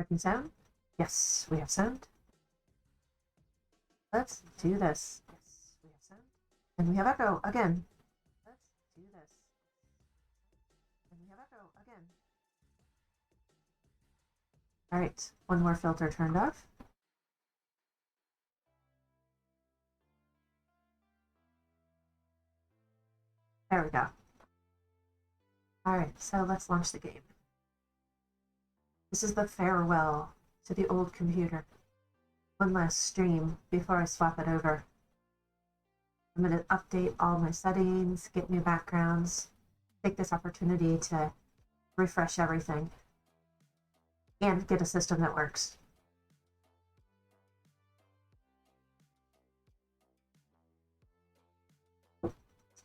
Checking sound? Yes, we have sound. Let's do this. Yes, we have sound. And we have echo again. Let's do this. And we have echo again. Alright, one more filter turned off. There we go. Alright, so let's launch the game. This is the farewell to the old computer. One last stream before I swap it over. I'm going to update all my settings, get new backgrounds, take this opportunity to refresh everything, and get a system that works.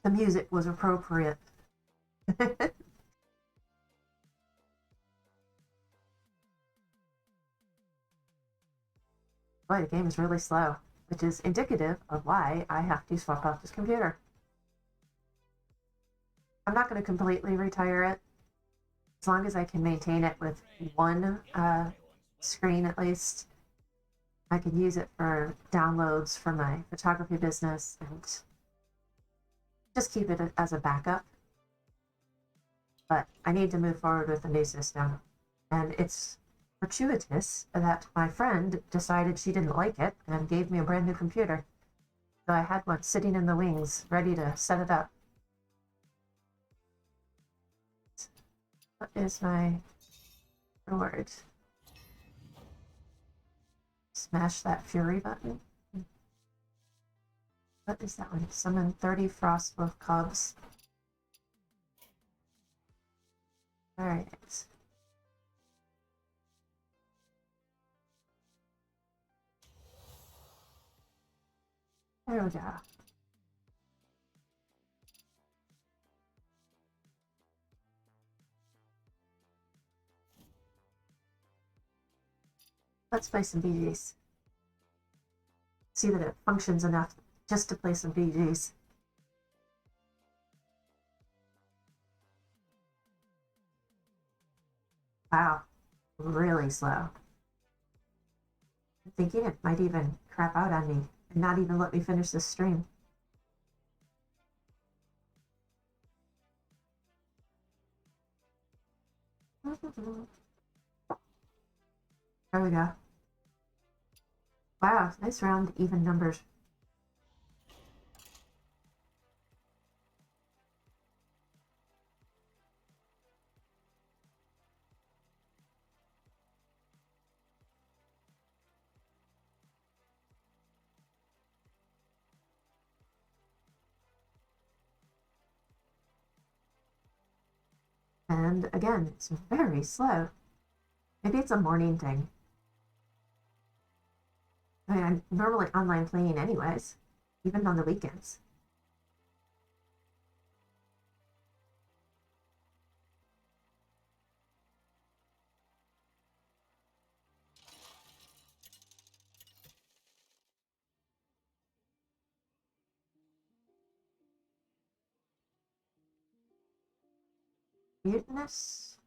The music was appropriate. Boy, the game is really slow, which is indicative of why I have to swap out this computer. I'm not going to completely retire it, as long as I can maintain it with one screen at least. I can use it for downloads for my photography business and just keep it as a backup. But I need to move forward with a new system, and it's fortuitous that my friend decided she didn't like it and gave me a brand new computer. So I had one sitting in the wings, ready to set it up. What is my reward? Smash that fury button. What is that one? Summon 30 Frostwolf cubs. Alright. There we go. Let's play some BGs. See that it functions enough just to play some BGs. Wow, really slow. I'm thinking it might even crap out on me and not even let me finish this stream. There we go. Wow, nice round, even numbers. And again, it's very slow. Maybe it's a morning thing. I mean, I'm normally online playing anyways, even on the weekends. Mutinous?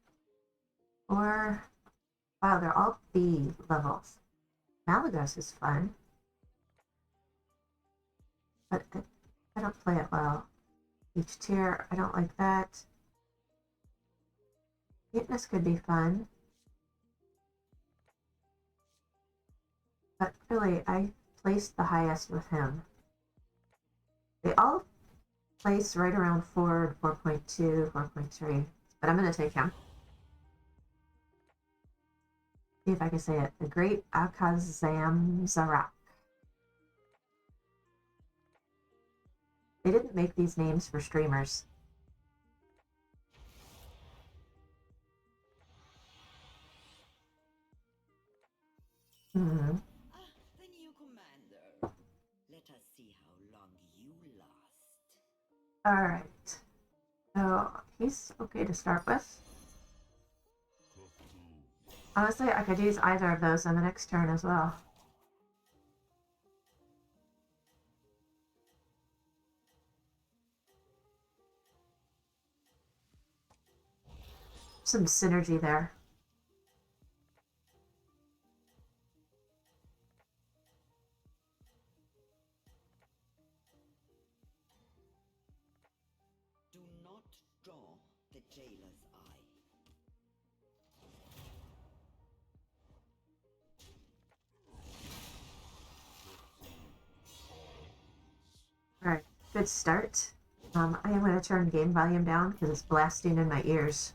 Or... Wow, they're all B levels. Malagos is fun. But I don't play it well. Each tier, I don't like that. Mutinous could be fun. But really, I placed the highest with him. They all place right around 4, 4.2, 4.3. But I'm going to take him. See if I can say it. The Great Akazamzarak. They didn't make these names for streamers. Mm-hmm. The new commander. Let us see how long you last. Alright. So, he's okay to start with. Honestly, I could use either of those on the next turn as well. Some synergy there. jailer's eye. Alright, good start. I am going to turn game volume down because it's blasting in my ears.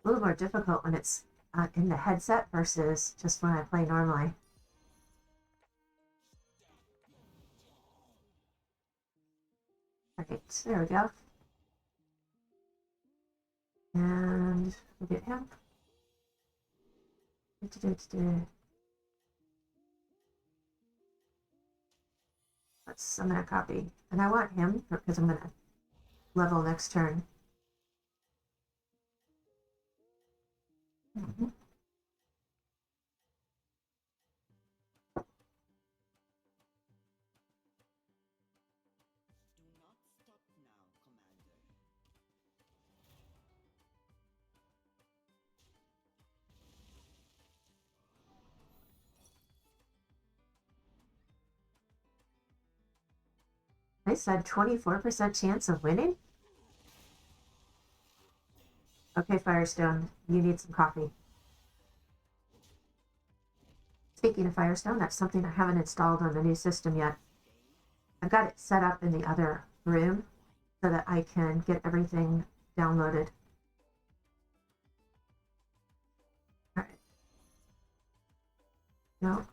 A little more difficult when it's in the headset versus just when I play normally. Alright, there we go. And we'll get him. Let's summon a copy. And I want him because I'm going to level next turn. Mm-hmm. Do not stop now, Commander. I said 24% chance of winning? Okay, Firestone, you need some coffee. Speaking of Firestone, that's something I haven't installed on the new system yet. I've got it set up in the other room so that I can get everything downloaded. All right. No.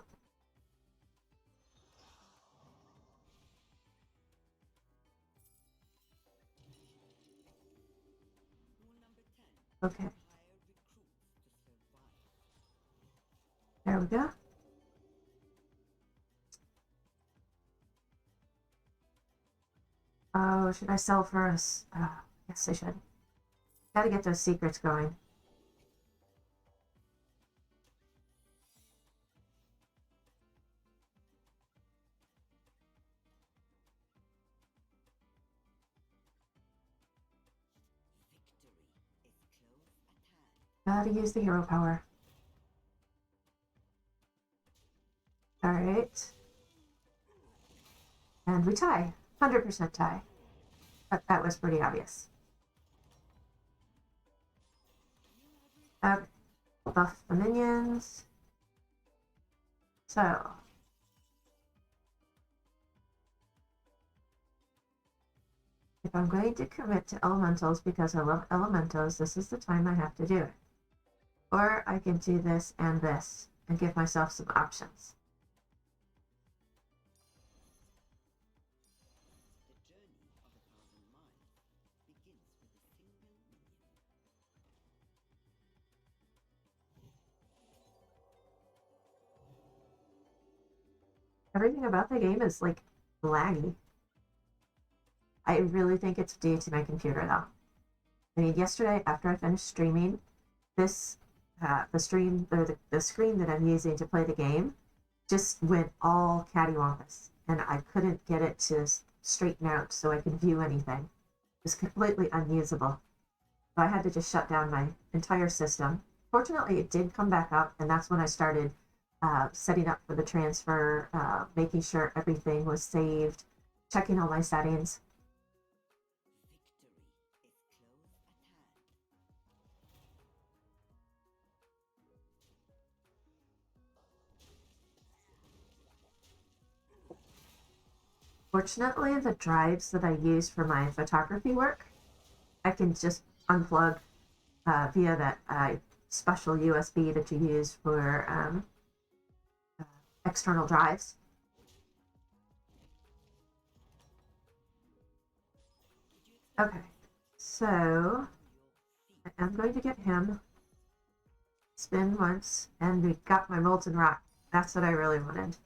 Okay. There we go. Oh, should I sell first? Yes, I should. Gotta get those secrets going. Gotta use the hero power. Alright. And we tie. 100% tie. But that was pretty obvious. Okay. Buff the minions. So. If I'm going to commit to elementals because I love elementals, this is the time I have to do it. Or I can do this and give myself some options. The journey of 1,000 miles begins with a single minion. Everything about the game is like laggy. I really think it's due to my computer though. I mean, yesterday after I finished streaming, this the screen that I'm using to play the game just went all cattywampus, and I couldn't get it to straighten out so I could view anything. It was completely unusable. So I had to just shut down my entire system. Fortunately, it did come back up, and that's when I started setting up for the transfer, making sure everything was saved, checking all my settings. Fortunately, the drives that I use for my photography work, I can just unplug via that special USB that you use for external drives. Okay, so I am going to get him. Spin once, and we got my molten rock. That's what I really wanted.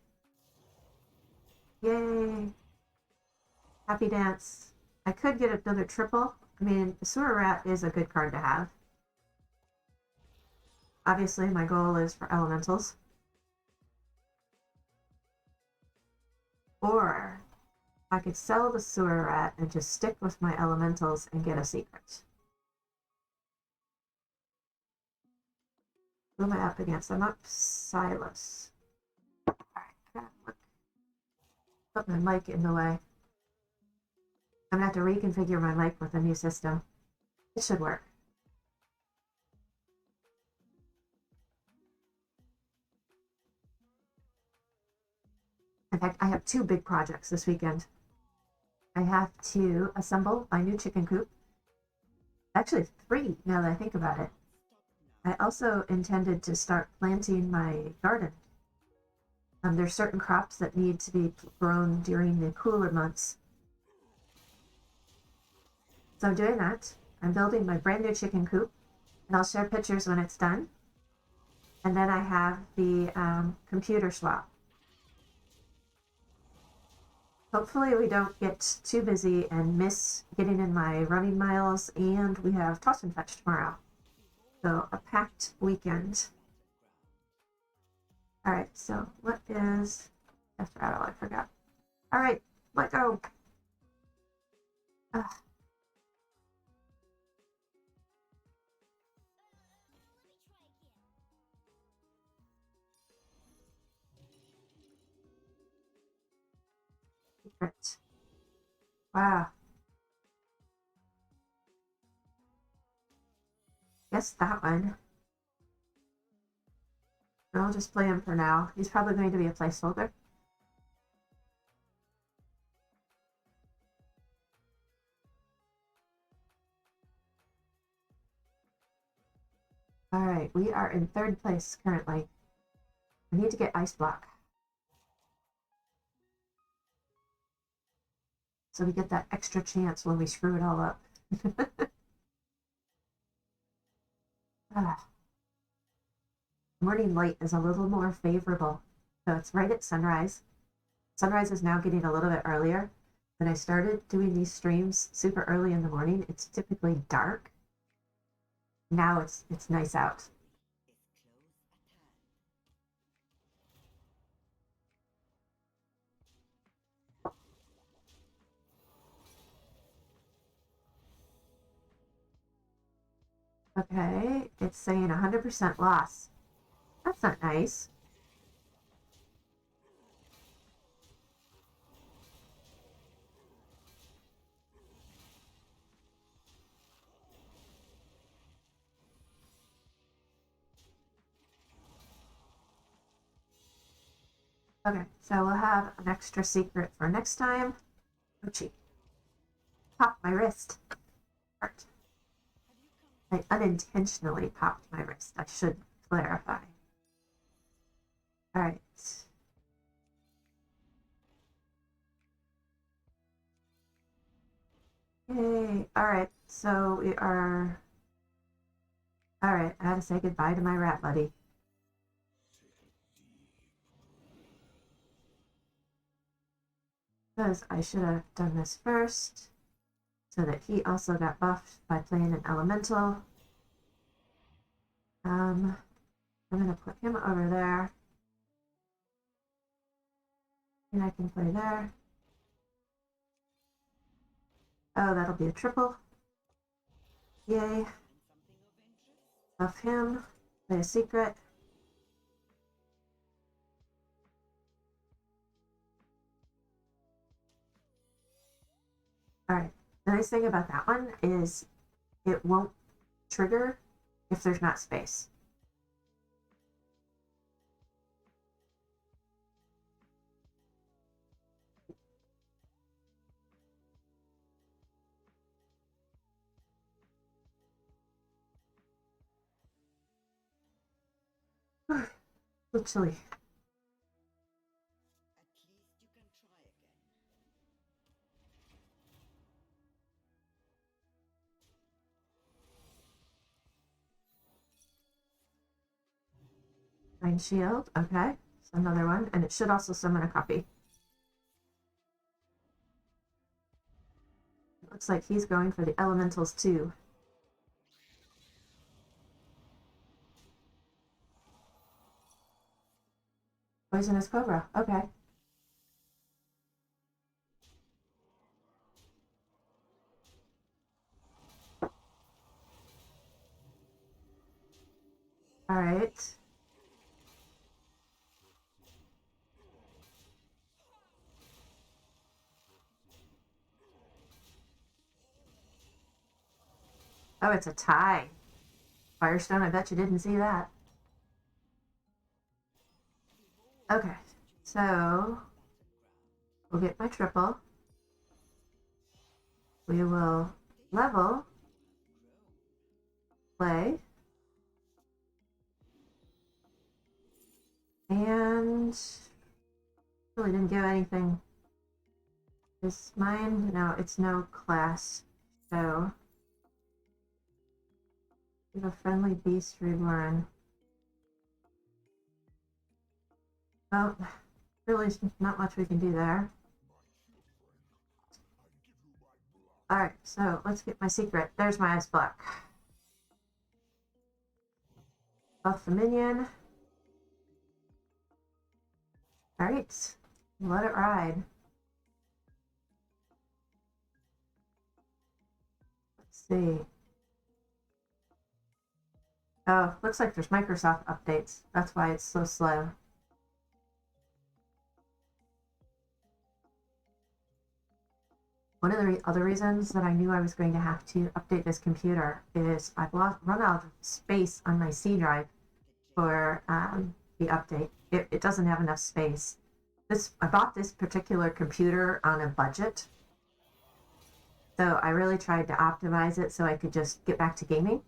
Yay! Happy dance. I could get another triple. I mean, the Sewer Rat is a good card to have. Obviously, my goal is for elementals. Or I could sell the Sewer Rat and just stick with my elementals and get a secret. Who am I up against? I'm up Silas. Alright, look. Put my mic in the way. I'm gonna have to reconfigure my mic with a new system. It should work. In fact, I have 2 big projects this weekend. I have to assemble my new chicken coop. Actually, 3 now that I think about it. I also intended to start planting my garden. There's certain crops that need to be grown during the cooler months. So I'm doing that. I'm building my brand new chicken coop, and I'll share pictures when it's done. And then I have the computer swap. Hopefully we don't get too busy and miss getting in my running miles, and we have toss and fetch tomorrow. So a packed weekend. All right, so what is Death Rattle? I forgot. All right, let go. Ugh. Secret. Wow. Guess that one. I'll just play him for now. He's probably going to be a placeholder. All right, we are in 3rd place currently. I need to get Ice Block, so we get that extra chance when we screw it all up. Morning light is a little more favorable. So it's right at sunrise. Sunrise is now getting a little bit earlier. When I started doing these streams super early in the morning, it's typically dark. Now it's nice out. Okay, it's saying 100% loss. That's not nice. Okay, so we'll have an extra secret for next time. Ouchie. Pop my wrist. Heart. I unintentionally popped my wrist. I should clarify. All right. Yay. All right. So we are. All right. I had to say goodbye to my rat buddy. Because I should have done this first, so that he also got buffed by playing an elemental. I'm gonna put him over there, and I can play there. Oh, that'll be a triple. Yay. Buff him. Play a secret. All right. The nice thing about that one is it won't trigger if there's not space. Literally. At least you can try again. Mind Shield. Okay. So another one. And it should also summon a copy. It looks like he's going for the elementals too. Poisonous Cobra. Okay. All right. Oh, it's a tie. Firestone, I bet you didn't see that. Okay, so we'll get my triple. We will level, play, and really didn't give anything. Is mine? No, it's no class. So we have a friendly beast reborn. Well, really not much we can do there. Alright, so let's get my secret. There's my ice block. Buff the minion. Alright, let it ride. Let's see. Oh, looks like there's Microsoft updates. That's why it's so slow. One of the other reasons that I knew I was going to have to update this computer is I've run out of space on my C drive for the update. It doesn't have enough space. I bought this particular computer on a budget, so I really tried to optimize it so I could just get back to gaming.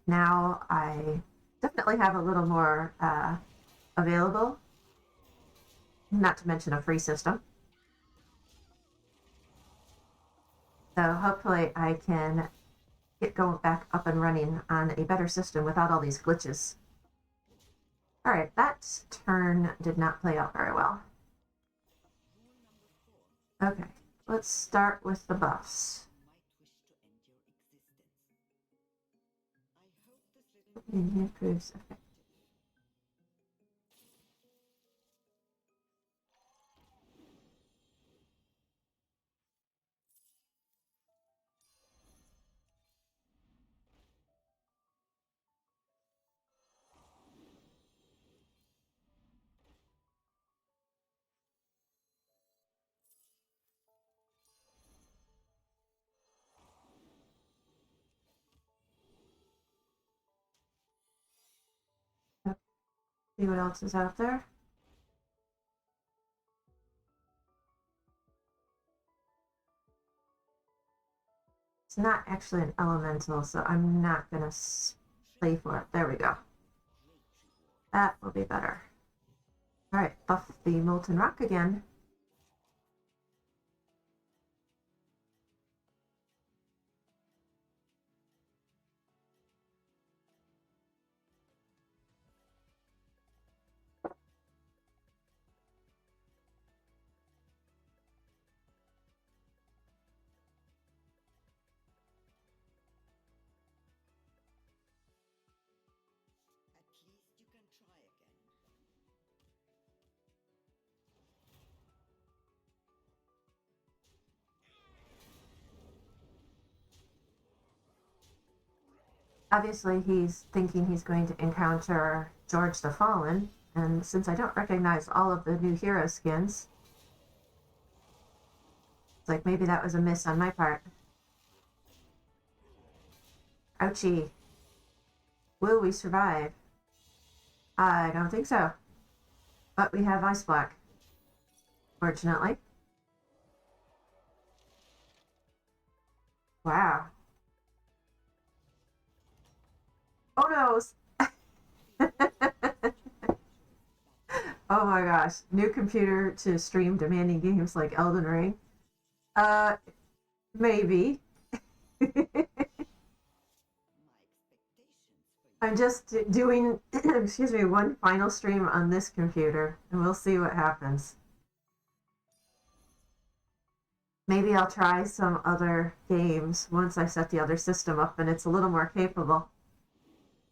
Now I definitely have a little more available, not to mention a free system. So hopefully I can get going back up and running on a better system without all these glitches. All right, that turn did not play out very well. Okay, let's start with the buffs. Improves effect. See what else is out there. It's not actually an elemental, so I'm not gonna play for it. There we go. That will be better. All right, buff the molten rock again. At least you can try again. Obviously, he's thinking he's going to encounter George the Fallen, and since I don't recognize all of the new hero skins, it's like maybe that was a miss on my part. Ouchie. Will we survive? I don't think so. But we have ice block, fortunately. Wow. Oh no! Oh my gosh. New computer to stream demanding games like Elden Ring. Uh, maybe. I'm just doing, excuse me, one final stream on this computer, and we'll see what happens. Maybe I'll try some other games once I set the other system up and it's a little more capable.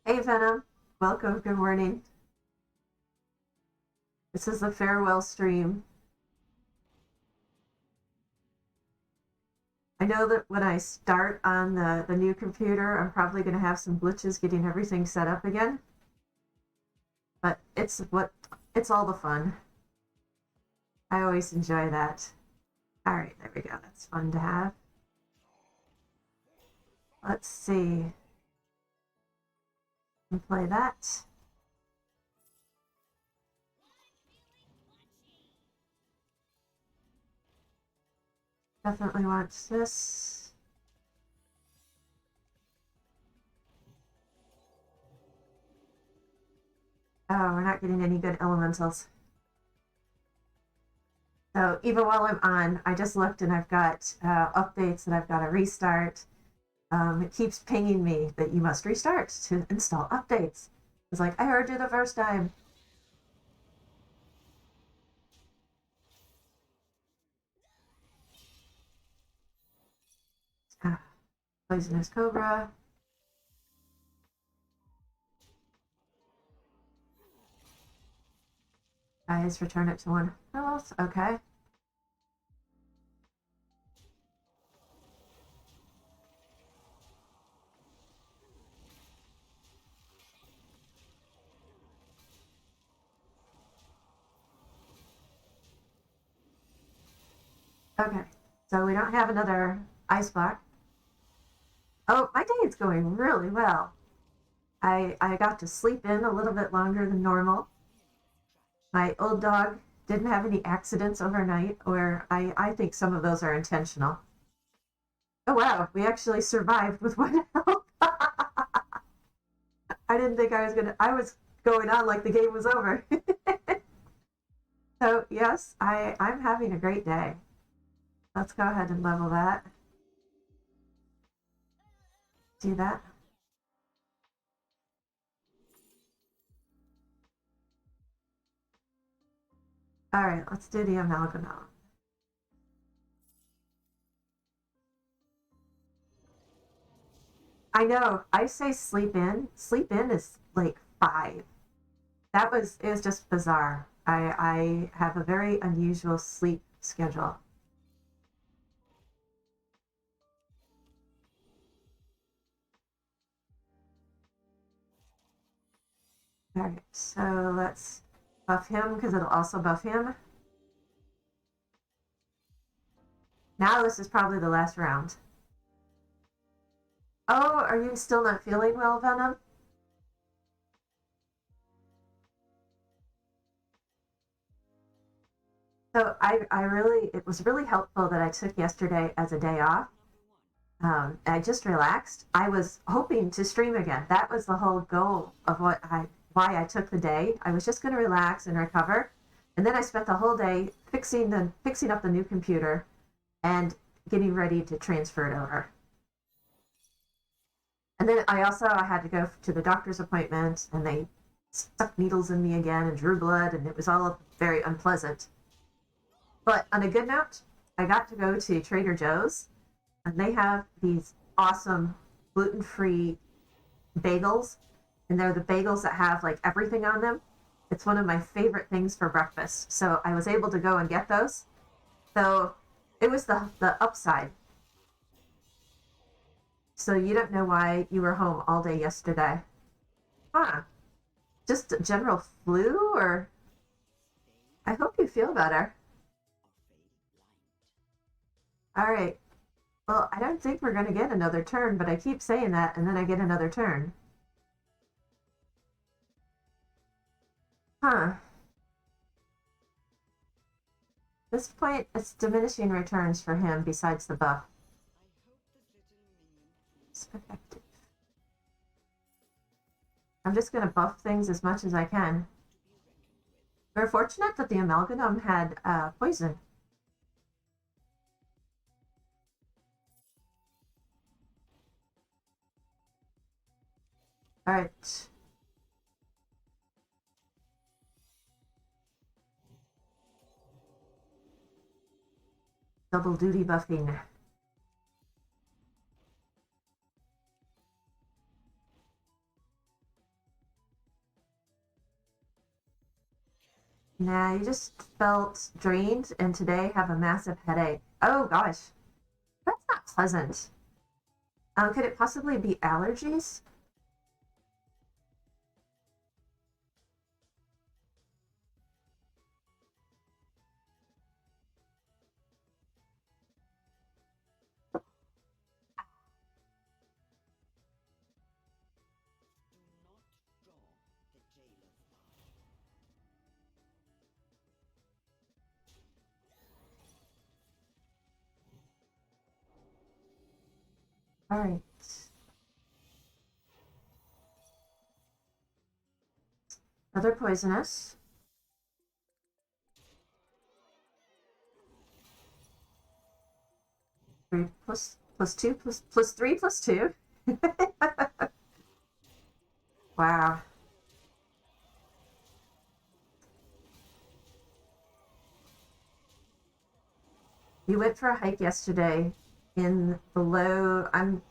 Hey, Venom. Welcome. Good morning. This is the farewell stream. I know that when I start on the new computer, I'm probably going to have some glitches getting everything set up again. But it's all the fun. I always enjoy that. All right, there we go. That's fun to have. let's see. And play that. Definitely want this. Oh, we're not getting any good elementals. So even while I'm on, I just looked and I've got updates that I've got to restart. It keeps pinging me that you must restart to install updates. It's like, I heard you the first time. Poisonous Cobra. Guys, return it to 1 health. Okay. Okay. So we don't have another ice block. Oh, my day is going really well. I got to sleep in a little bit longer than normal. My old dog didn't have any accidents overnight, or I think some of those are intentional. Oh wow, we actually survived with 1 health. I didn't think I was going on like the game was over. So yes, I'm having a great day. Let's go ahead and level that. Do that. All right, let's do the amalgam. I know. I say sleep in. Sleep in is like 5. It was just bizarre. I have a very unusual sleep schedule. All right, so let's buff him because it'll also buff him. Now this is probably the last round. Oh, are you still not feeling well, Venom? So it was really helpful that I took yesterday as a day off. I just relaxed. I was hoping to stream again. That was the whole goal of why I took the day. I was just going to relax and recover, and then I spent the whole day fixing up the new computer and getting ready to transfer it over. And then I had to go to the doctor's appointment, and they stuck needles in me again and drew blood, and it was all very unpleasant. But on a good note, I got to go to Trader Joe's, and they have these awesome gluten-free bagels, and they're the bagels that have like everything on them. It's one of my favorite things for breakfast. So I was able to go and get those. So it was the upside. So you don't know why you were home all day yesterday. Huh. Just general flu, or I hope you feel better. All right. Well, I don't think we're going to get another turn, but I keep saying that and then I get another turn. Huh. This point, it's diminishing returns for him besides the buff. It's effective. I'm just going to buff things as much as I can. We're fortunate that the amalgam had poison. All right. Double duty buffing. Nah, you just felt drained and today have a massive headache. Oh gosh, that's not pleasant. Could it possibly be allergies? All right. Another poisonous. Three plus two plus 3 plus 2. Wow. We went for a hike yesterday in the low. I'm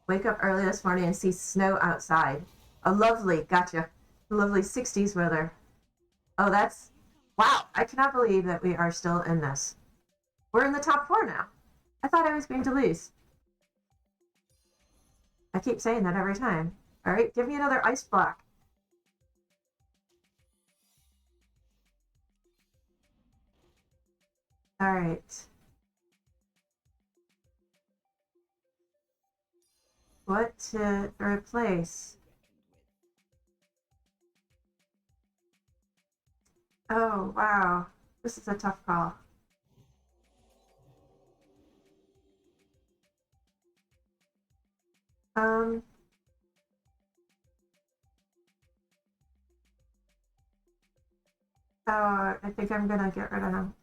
wake up early this morning and see snow outside. A lovely, gotcha, lovely 60s weather. Oh, that's wow. I cannot believe that we are still in this. We're in the top 4 now. I thought I was going to lose. I keep saying that every time. All right, give me another ice block. All right. What to replace? Oh, wow. This is a tough call. Um, oh, I think I'm gonna get rid of him.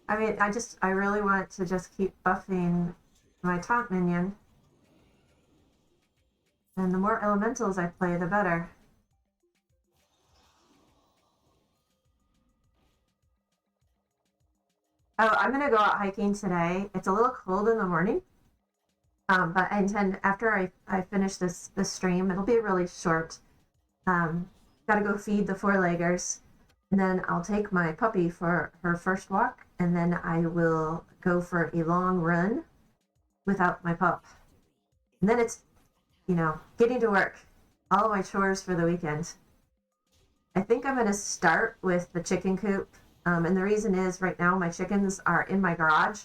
I mean, I really want to just keep buffing my taunt minion. And the more elementals I play, the better. Oh, I'm gonna go out hiking today. It's a little cold in the morning. But I intend after I finish this stream, it'll be really short. Gotta go feed the 4-leggers, and then I'll take my puppy for her first walk, and then I will go for a long run without my pup. And then it's, getting to work, all of my chores for the weekend. I think I'm going to start with the chicken coop. And the reason is right now my chickens are in my garage.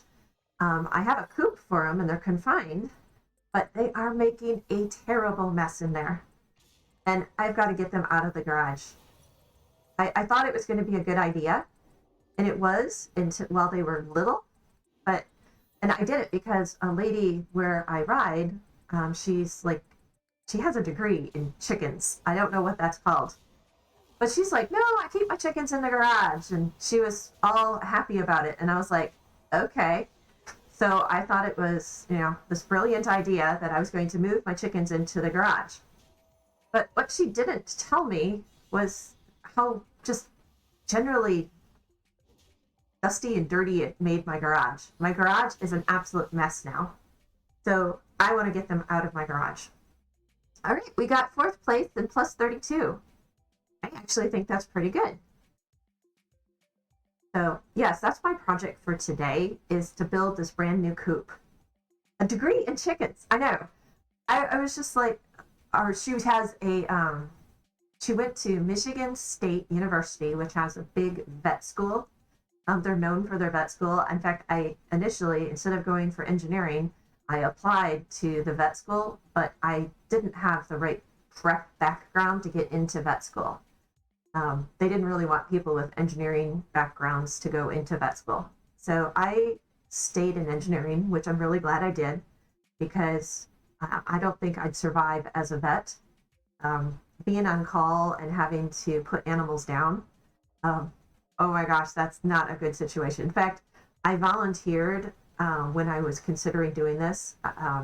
I have a coop for them and they're confined, but they are making a terrible mess in there. And I've got to get them out of the garage. I thought it was going to be a good idea, and it was while they were little. And I did it because a lady where I ride, she's like, she has a degree in chickens. I don't know what that's called. But she's like, no, I keep my chickens in the garage. And she was all happy about it. And I was like, okay. So I thought it was, this brilliant idea that I was going to move my chickens into the garage. But what she didn't tell me was how just generally dusty and dirty it made my garage. My garage is an absolute mess now. So I want to get them out of my garage. All right, we got 4th place and plus 32. I actually think that's pretty good. So yes, that's my project for today, is to build this brand new coop. A degree in chickens. I know. I was just like, or she has she went to Michigan State University, which has a big vet school. They're known for their vet school. In fact, I initially, instead of going for engineering, I applied to the vet school, but I didn't have the right prep background to get into vet school. They didn't really want people with engineering backgrounds to go into vet school. So I stayed in engineering, which I'm really glad I did, because I don't think I'd survive as a vet. Being on call and having to put animals down, oh my gosh, that's not a good situation. In fact, I volunteered when I was considering doing this.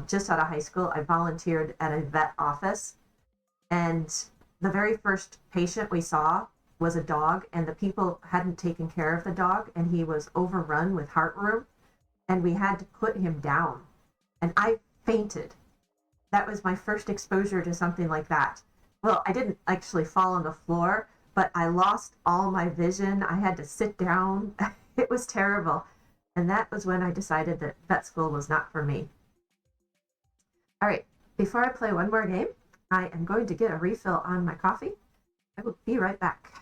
Just out of high school, I volunteered at a vet office, and the very first patient we saw was a dog, and the people hadn't taken care of the dog, and he was overrun with heartworm, and we had to put him down. And I fainted. That was my first exposure to something like that. Well, I didn't actually fall on the floor, but I lost all my vision. I had to sit down. It was terrible. And that was when I decided that vet school was not for me. All right, before I play one more game, I am going to get a refill on my coffee. I will be right back.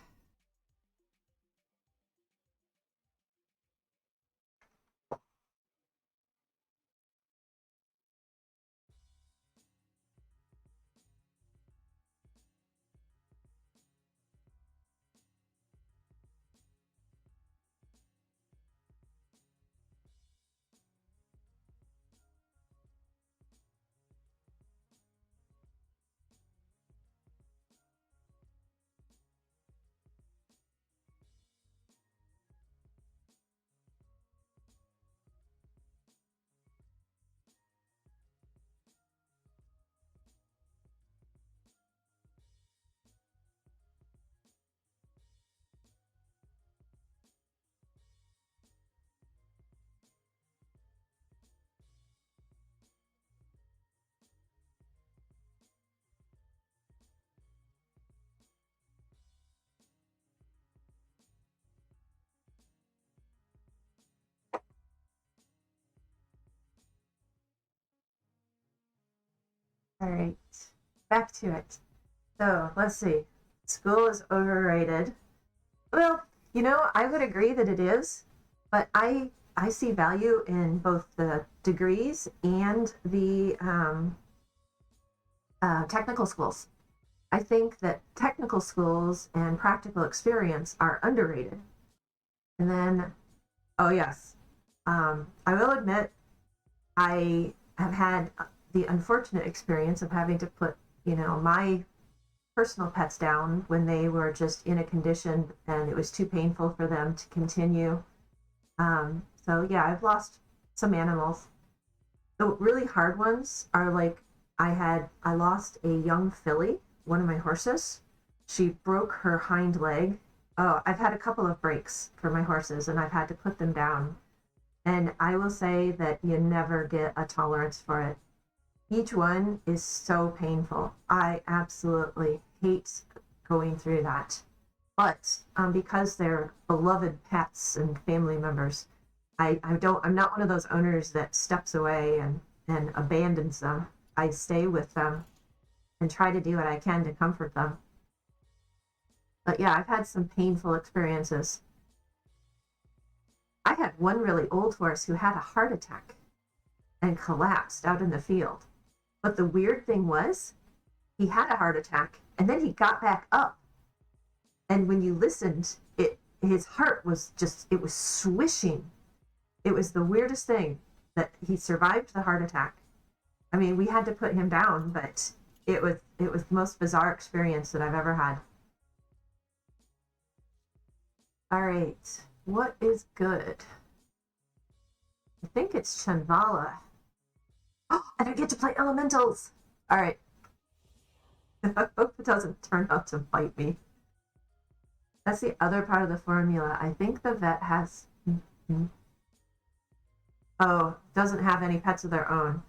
All right, back to it. So let's see. School is overrated. Well, I would agree that it is, but I see value in both the degrees and the technical schools. I think that technical schools and practical experience are underrated. And then, oh yes, I will admit I have had the unfortunate experience of having to put, my personal pets down when they were just in a condition and it was too painful for them to continue. So yeah, I've lost some animals. The really hard ones are like I lost a young filly, one of my horses. She broke her hind leg. Oh, I've had a couple of breaks for my horses and I've had to put them down. And I will say that you never get a tolerance for it. Each one is so painful. I absolutely hate going through that. But because they're beloved pets and family members, I'm not one of those owners that steps away and abandons them. I stay with them and try to do what I can to comfort them. But yeah, I've had some painful experiences. I had one really old horse who had a heart attack and collapsed out in the field. But the weird thing was, he had a heart attack and then he got back up. And when you listened, his heart was just, it was swishing. It was the weirdest thing that he survived the heart attack. I mean, we had to put him down, but it was the most bizarre experience that I've ever had. All right, what is good? I think it's Chanvala. Oh, and I get to play elementals. All right. I hope it doesn't turn out to bite me. That's the other part of the formula. I think the vet has. Oh, doesn't have any pets of their own.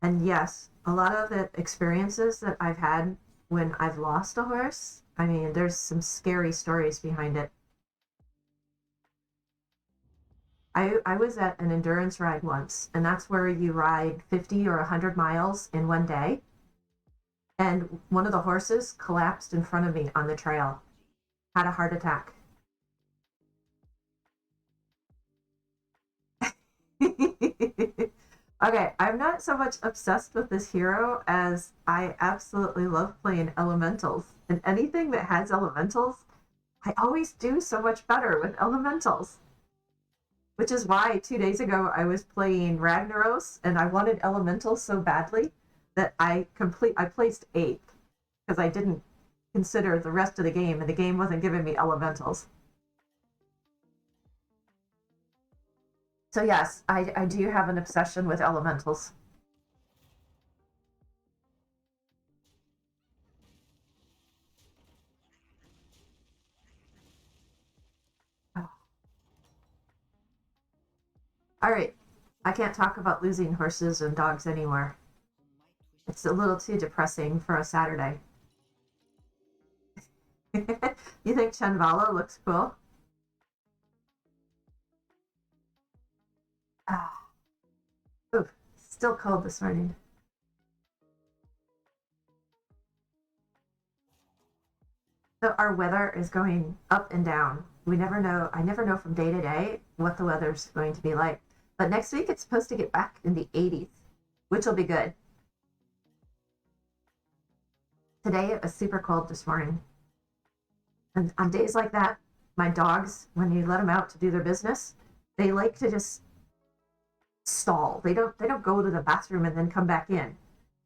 And yes, a lot of the experiences that I've had when I've lost a horse, I mean, there's some scary stories behind it. I was at an endurance ride once, and that's where you ride 50 or 100 miles in one day. And one of the horses collapsed in front of me on the trail, had a heart attack. Okay, I'm not so much obsessed with this hero as I absolutely love playing elementals. And anything that has elementals, I always do so much better with elementals. Which is why 2 days ago I was playing Ragnaros and I wanted elementals so badly that I placed eighth because I didn't consider the rest of the game and the game wasn't giving me elementals. So yes, I do have an obsession with elementals. Oh. All right, I can't talk about losing horses and dogs anymore. It's a little too depressing for a Saturday. You think Chanvala looks cool? Ah, ooh, still cold this morning. So our weather is going up and down. We never know. I never know from day to day what the weather's going to be like. But next week it's supposed to get back in the 80s, which will be good. Today it was super cold this morning. And on days like that, my dogs, when you let them out to do their business, they like to just stall. They don't go to the bathroom and then come back in.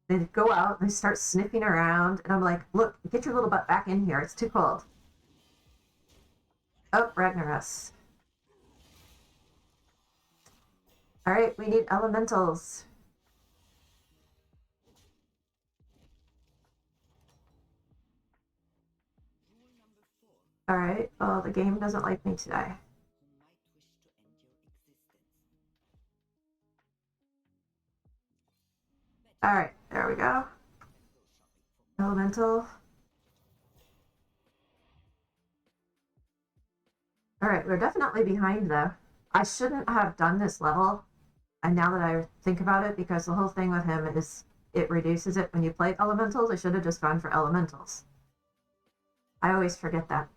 They go out and they start sniffing around, and I'm like, look, get your little butt back in here. It's too cold. Oh, Ragnaros. All right, we need elementals. All right. Oh, the game doesn't like me today. All right, there we go. Elemental. All right, we're definitely behind though. I shouldn't have done this level And now that I think about it, because the whole thing with him is it reduces it when you play elementals, I should have just gone for elementals. I always forget that.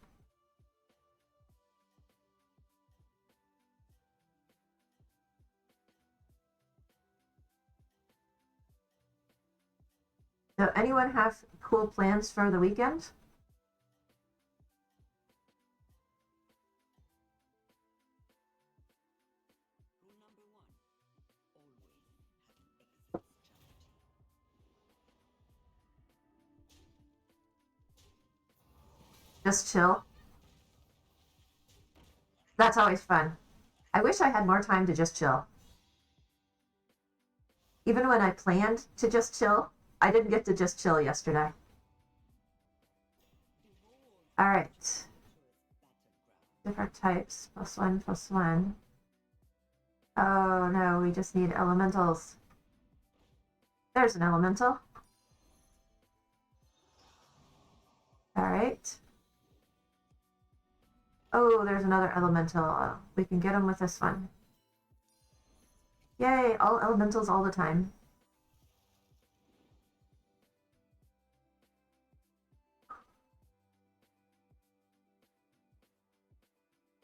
So anyone have cool plans for the weekend? Rule number one, always have an exit strategy. Just chill. That's always fun. I wish I had more time to just chill. Even when I planned to just chill, I didn't get to just chill yesterday. All right. Different types, +1, +1. Oh no, we just need elementals. There's an elemental. All right. Oh, there's another elemental. We can get him with this one. Yay, all elementals all the time.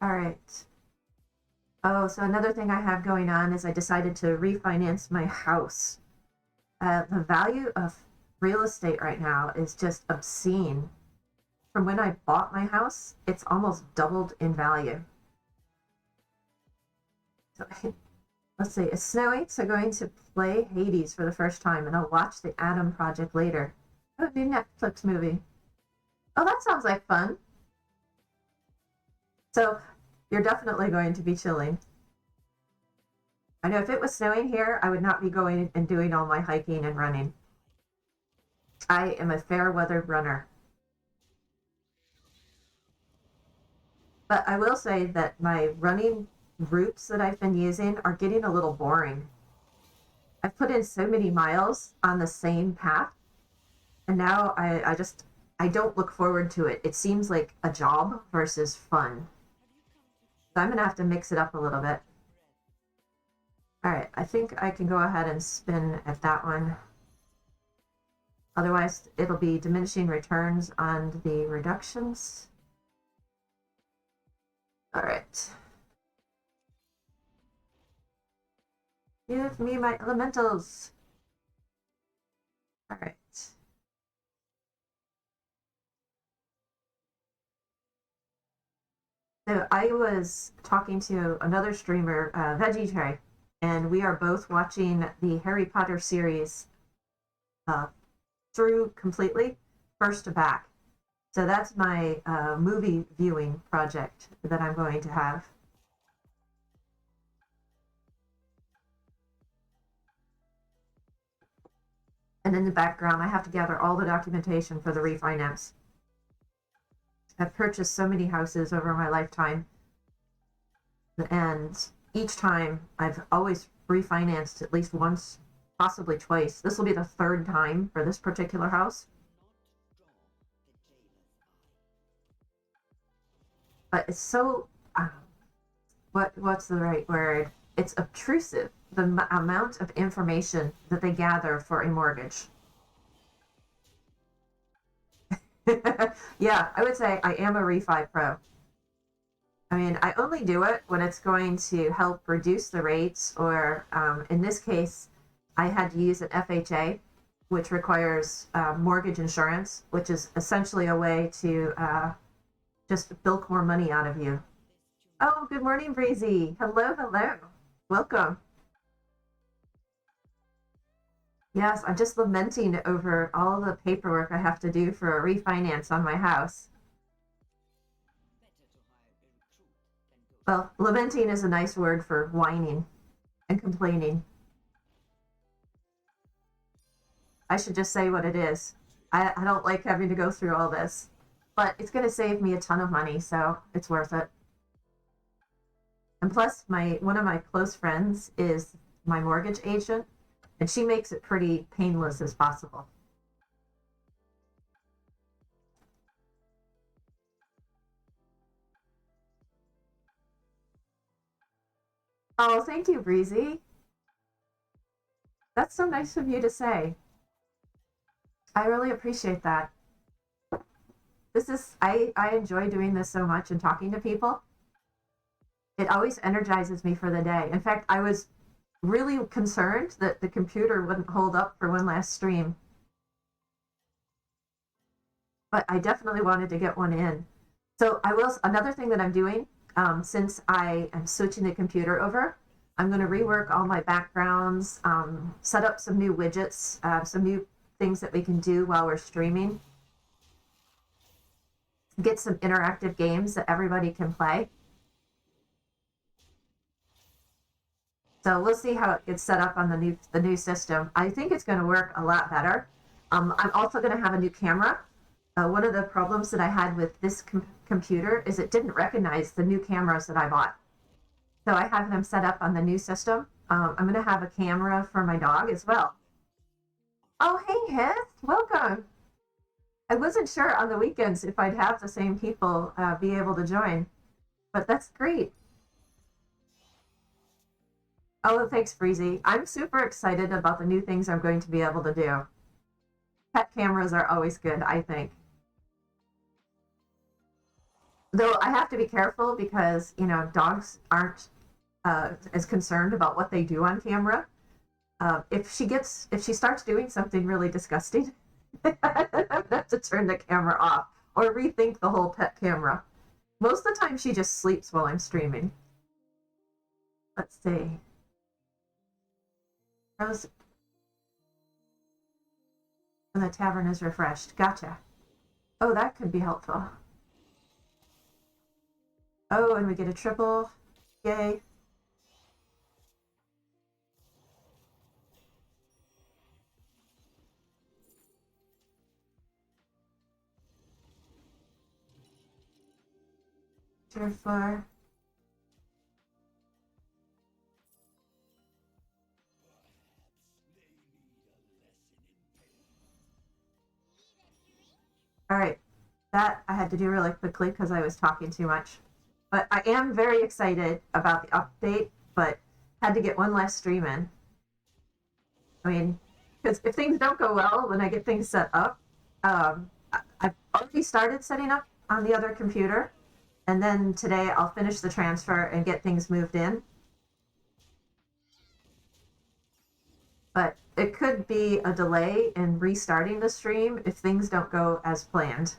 All right. Oh, so another thing I have going on is I decided to refinance my house. The value of real estate right now is just obscene. From when I bought my house, it's almost doubled in value. So let's see, it's snowing, so going to play Hades for the first time, and I'll watch the Adam Project later. Oh, new Netflix movie. Oh, that sounds like fun. So you're definitely going to be chilling. I know if it was snowing here, I would not be going and doing all my hiking and running. I am a fair weathered runner. But I will say that my running routes that I've been using are getting a little boring. I've put in so many miles on the same path, and now I don't look forward to it. It seems like a job versus fun. So I'm gonna have to mix it up a little bit. All right, I think I can go ahead and spin at that one. Otherwise, it'll be diminishing returns on the reductions. All right. Give me my elementals. All right. So I was talking to another streamer, Veggie Tray, and we are both watching the Harry Potter series uh, through completely, first to back. So that's my movie viewing project that I'm going to have. And in the background, I have to gather all the documentation for the refinance. I've purchased so many houses over my lifetime, and each time I've always refinanced at least once, possibly twice. This will be the third time for this particular house. But it's so what's the right word? It's obtrusive, the amount of information that they gather for a mortgage. Yeah, I would say I am a refi pro. I mean, I only do it when it's going to help reduce the rates, or in this case, I had to use an FHA, which requires mortgage insurance, which is essentially a way to just bilk more money out of you. Oh, good morning, Breezy. Hello, hello. Welcome. Yes, I'm just lamenting over all the paperwork I have to do for a refinance on my house. Well, lamenting is a nice word for whining and complaining. I should just say what it is. I don't like having to go through all this, but it's going to save me a ton of money, so it's worth it. And plus, my one of my close friends is my mortgage agent, and she makes it pretty painless as possible. Oh, thank you, Breezy. That's so nice of you to say. I really appreciate that. I enjoy doing this so much and talking to people. It always energizes me for the day. In fact, I was really concerned that the computer wouldn't hold up for one last stream, but I definitely wanted to get one in. So another thing that I'm doing, since I am switching the computer over, I'm going to rework all my backgrounds, set up some new widgets, some new things that we can do while we're streaming, get some interactive games that everybody can play. So we'll see how it gets set up on the new system. I think it's going to work a lot better. I'm also going to have a new camera. One of the problems that I had with this computer is it didn't recognize the new cameras that I bought. So I have them set up on the new system. I'm going to have a camera for my dog as well. Oh, hey, Heth, welcome. I wasn't sure on the weekends if I'd have the same people be able to join, but that's great. Oh, thanks, Breezy. I'm super excited about the new things I'm going to be able to do. Pet cameras are always good, I think. Though I have to be careful because, dogs aren't as concerned about what they do on camera. If she starts doing something really disgusting, I have to turn the camera off or rethink the whole pet camera. Most of the time, she just sleeps while I'm streaming. Let's see. And the tavern is refreshed. Gotcha. Oh, that could be helpful. Oh, and we get a triple. Yay. Tier 4. All right, that I had to do really quickly because I was talking too much. But I am very excited about the update, but had to get one last stream in. I mean, because if things don't go well when I get things set up, I've already started setting up on the other computer, and then today I'll finish the transfer and get things moved in. But it could be a delay in restarting the stream if things don't go as planned.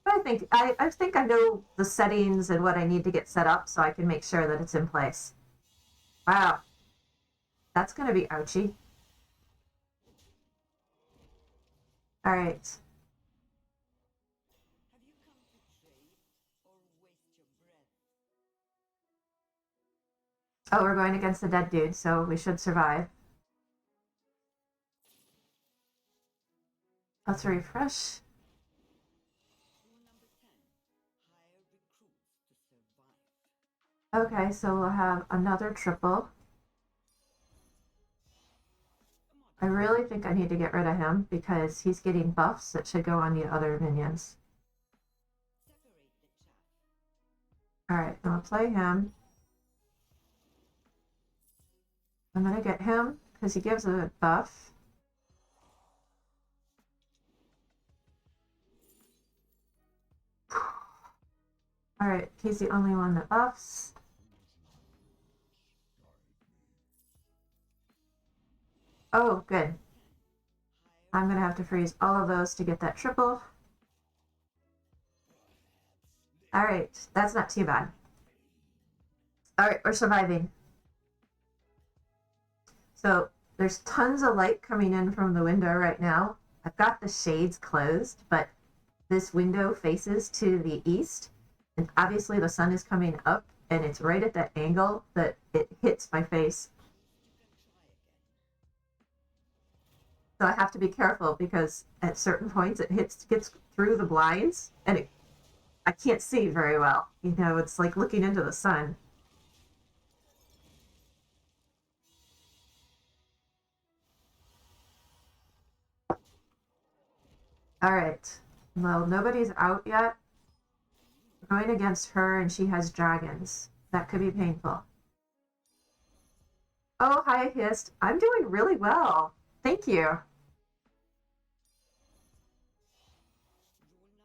But I think I know the settings and what I need to get set up so I can make sure that it's in place. Wow. That's going to be ouchy. All right. Have you come to trade or waste your breath? Oh, we're going against the dead dude, so we should survive. Let's refresh. Rule number 10. Hire recruits to survive. Okay, so we'll have another triple. I really think I need to get rid of him because he's getting buffs that should go on the other minions. Separate the chaff. All right, I'll play him. I'm gonna get him because he gives a buff. All right, he's the only one that buffs. Oh, good. I'm gonna have to freeze all of those to get that triple. All right, that's not too bad. All right, we're surviving. So there's tons of light coming in from the window right now. I've got the shades closed, but this window faces to the east, and obviously the sun is coming up, and it's right at that angle that it hits my face. So I have to be careful because at certain points it gets through the blinds, and I can't see very well. It's like looking into the sun. All right. Well, nobody's out yet. We're going against her, and she has dragons. That could be painful. Oh, hi, Hist. I'm doing really well. Thank you. Rule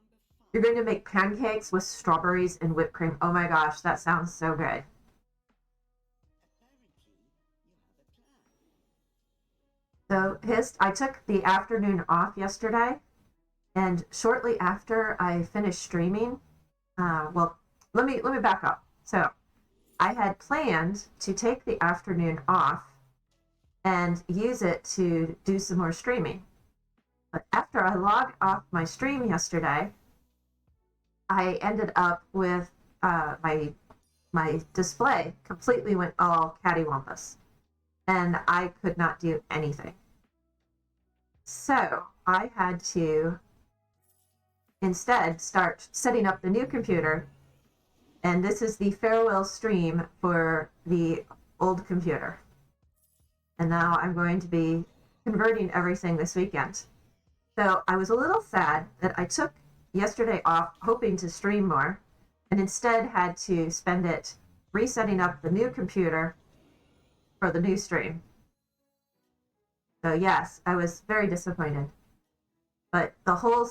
number You're 5. going to make pancakes with strawberries and whipped cream. Oh my gosh, that sounds so good. Apparently, you have a plan. So, Hist, I took the afternoon off yesterday, and shortly after I finished streaming, well, let me back up. So, I had planned to take the afternoon off and use it to do some more streaming. But after I logged off my stream yesterday, I ended up with my display completely went all cattywampus, and I could not do anything. So I had to instead start setting up the new computer, and this is the farewell stream for the old computer. And now I'm going to be converting everything this weekend. So I was a little sad that I took yesterday off hoping to stream more and instead had to spend it resetting up the new computer for the new stream. So yes, I was very disappointed. But the whole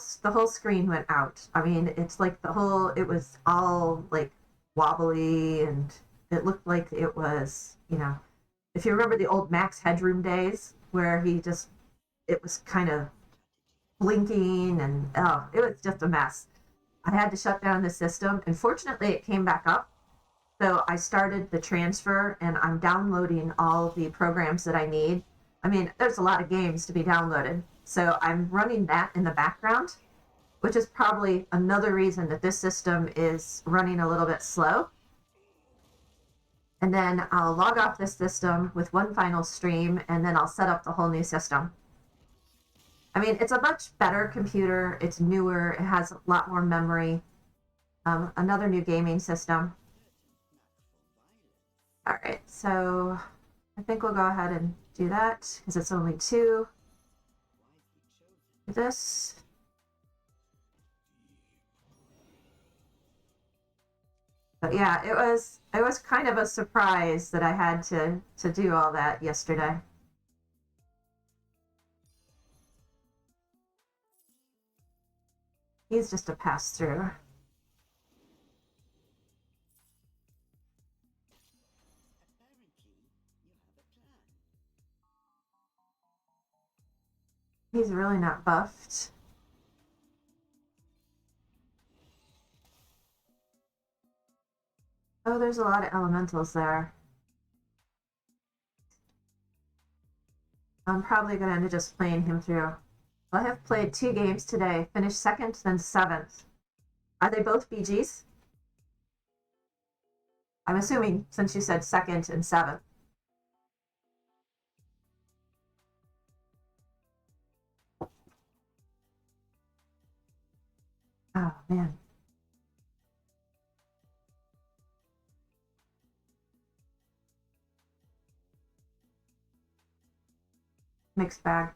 screen went out. I mean, it's like it was all like wobbly and it looked like it was, if you remember the old Max Headroom days where it was kind of blinking and oh, it was just a mess. I had to shut down the system, and fortunately, it came back up. So I started the transfer, and I'm downloading all the programs that I need. I mean, there's a lot of games to be downloaded, so I'm running that in the background, which is probably another reason that this system is running a little bit slow. And then I'll log off this system with one final stream, and then I'll set up the whole new system. I mean, it's a much better computer. It's newer. It has a lot more memory. Another new gaming system. All right, so I think we'll go ahead and do that because it's only two. This. But yeah, it was kind of a surprise that I had to do all that yesterday. He's just a pass through. He's really not buffed. Oh, there's a lot of elementals there. I'm probably going to end up just playing him through. I have played 2 games today, finished second, then seventh. Are they both BGs? I'm assuming since you said second and seventh. Oh, man. Mixed bag.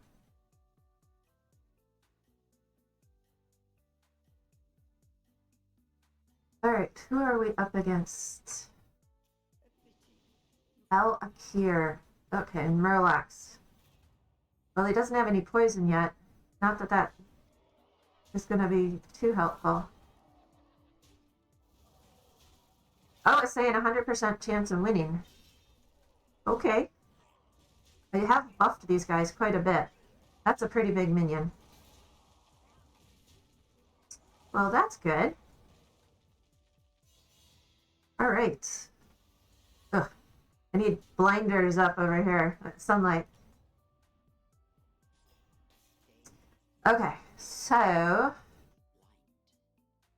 All right, who are we up against? El Akir. Okay, Murlocs. Well, he doesn't have any poison yet. Not that that is going to be too helpful. Oh, it's saying 100% chance of winning. Okay. I have buffed these guys quite a bit. That's a pretty big minion. Well, that's good. All right. Ugh. I need blinders up over here. Sunlight. Okay, so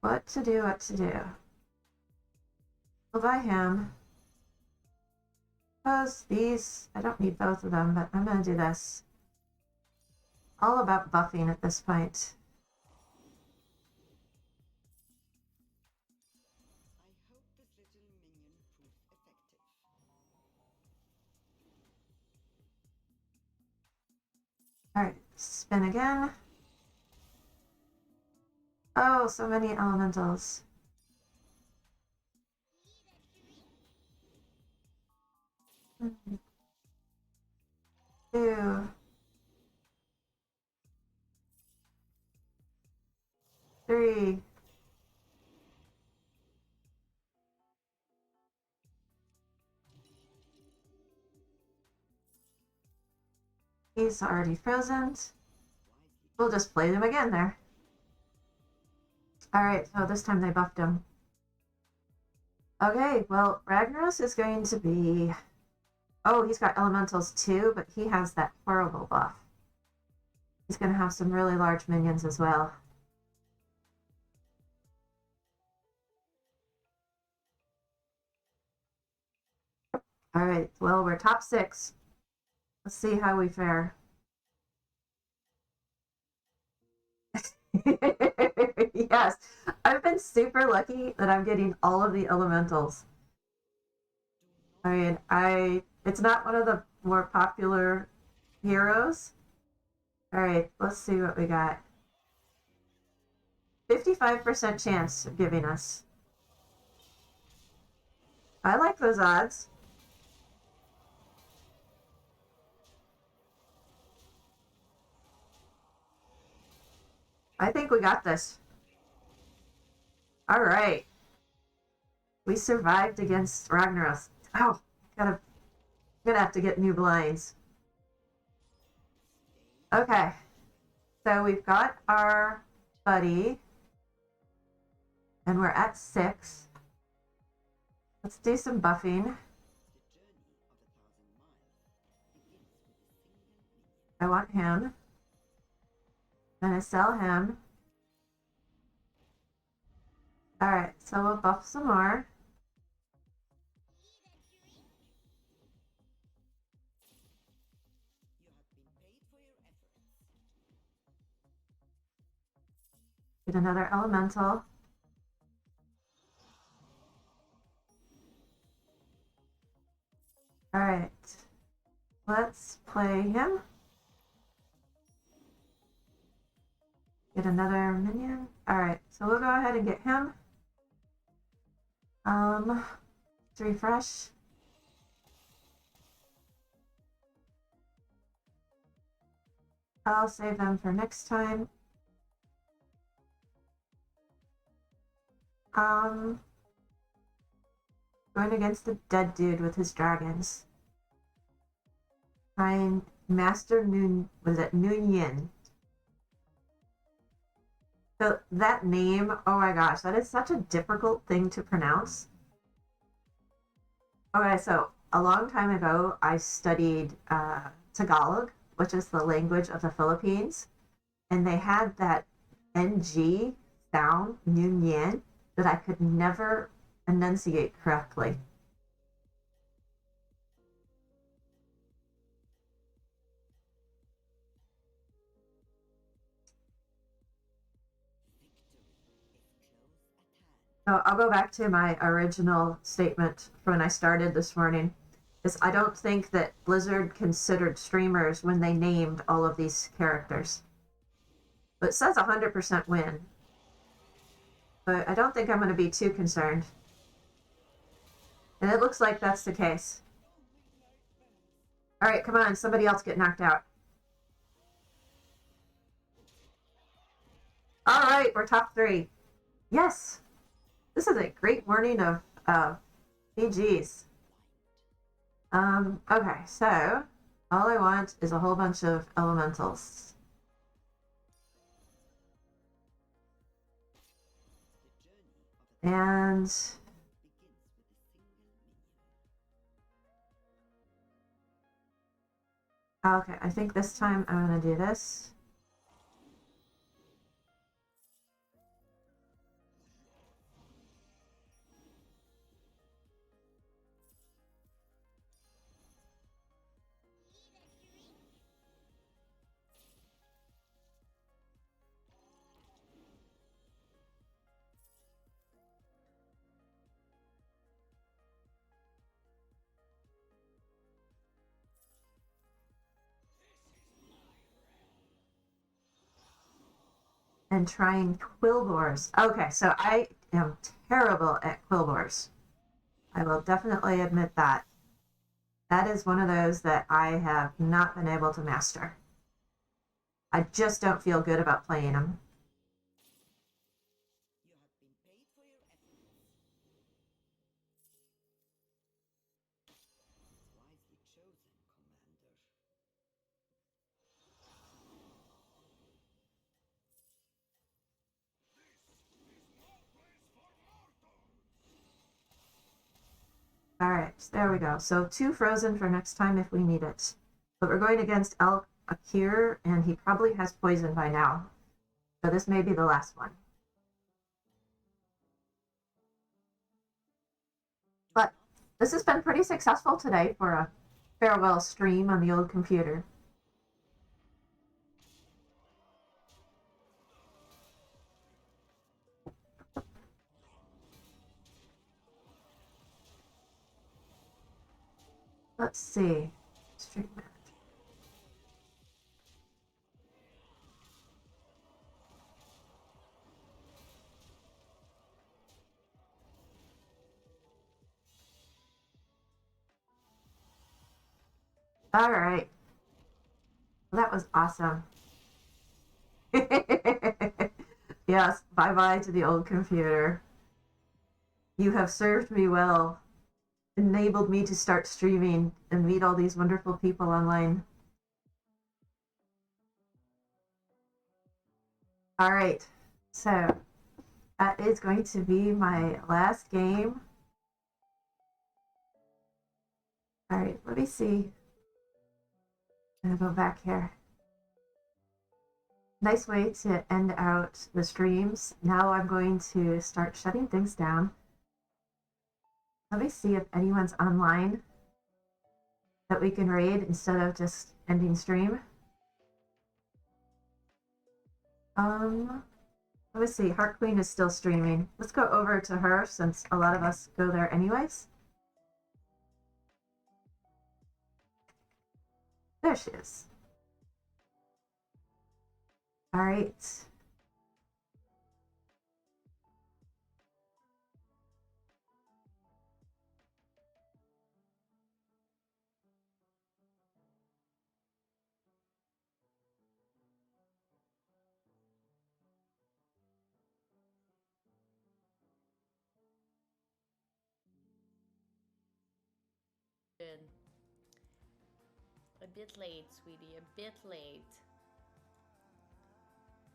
what to do? We'll buy him. Because these, I don't need both of them, but I'm going to do this. All about buffing at this point. I hope this little minion proves effective. All right, spin again. Oh, so many elementals. 2, 3. He's already frozen. We'll just play them again there. Alright, so this time they buffed him. Okay, well, Ragnaros is going to be... Oh, he's got elementals too, but he has that horrible buff. He's going to have some really large minions as well. Alright, well, we're top 6. Let's see how we fare. Yes, I've been super lucky that I'm getting all of the elementals. I mean, it's not one of the more popular heroes. All right, let's see what we got. 55% chance of giving us. I like those odds. I think we got this. All right. We survived against Ragnaros. Oh, I'm gonna have to get new blinds. Okay. So we've got our buddy. And we're at 6. Let's do some buffing. I want him. I'm gonna sell him. Alright, so we'll buff some more. Get another elemental. Alright. Let's play him. Get another minion. Alright, so we'll go ahead and get him. Let's refresh. I'll save them for next time. Going against the dead dude with his dragons. Find Master Nunyin. So that name, oh my gosh, that is such a difficult thing to pronounce. Okay, so a long time ago, I studied Tagalog, which is the language of the Philippines, and they had that NG sound, Nunyin, that I could never enunciate correctly. So I'll go back to my original statement from when I started this morning. Is I don't think that Blizzard considered streamers when they named all of these characters. But it says 100% win. But I don't think I'm going to be too concerned. And it looks like that's the case. All right, come on, somebody else get knocked out. All right, we're top 3. Yes, this is a great morning of BGs. Okay, so all I want is a whole bunch of elementals. And okay, I think this time I'm gonna do this. And trying Quilboars. Okay, so I am terrible at Quilboars. I will definitely admit that. That is one of those that I have not been able to master. I just don't feel good about playing them. You have been paid for your efforts. Wisely chosen, Commander. All right, there we go. So 2 frozen for next time if we need it. But we're going against El Akir, and he probably has poison by now. So this may be the last one. But this has been pretty successful today for a farewell stream on the old computer. Let's see. Stream manager. All right. Well, that was awesome. Yes, bye bye to the old computer. You have served me well, enabled me to start streaming and meet all these wonderful people online. All right, so that is going to be my last game. All right, let me see. I'm gonna go back here. Nice way to end out the streams. Now I'm going to start shutting things down. Let me see if anyone's online that we can raid instead of just ending stream. Let me see. Heart Queen is still streaming. Let's go over to her since a lot of us go there anyways. There she is. All right. A bit late, sweetie. A bit late.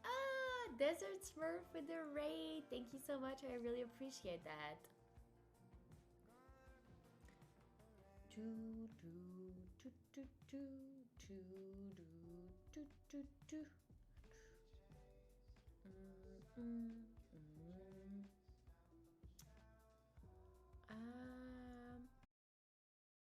Ah, Desert Smurf with the raid. Thank you so much. I really appreciate that. Do do do do do do do do do do.